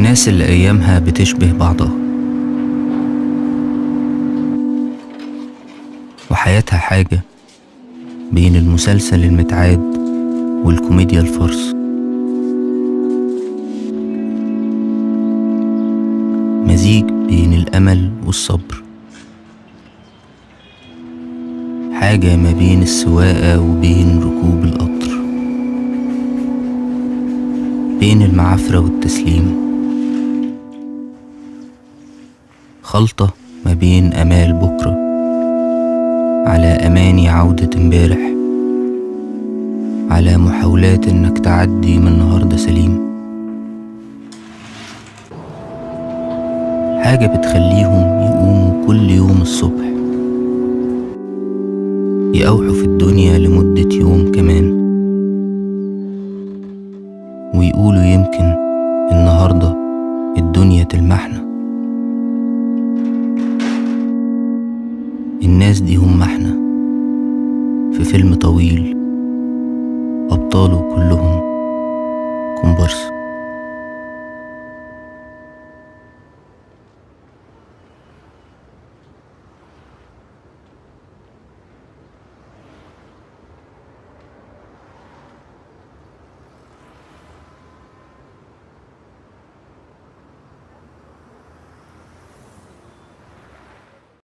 الناس اللي أيامها بتشبه بعضها وحياتها حاجة بين المسلسل المتعاد والكوميديا الفرص، مزيج بين الأمل والصبر، حاجة ما بين السواقة وبين ركوب القطر، بين المعافرة والتسليم، خلطة ما بين أمال بكرة على أماني عودة امبارح، على محاولات إنك تعدي من النهاردة سليم، حاجة بتخليهم يقوموا كل يوم الصبح يقاوحوا في الدنيا لمدة يوم كمان، ويقولوا يمكن النهاردة الدنيا تلمحنا. الناس دي هم احنا في فيلم طويل أبطاله كلهم كومبارس.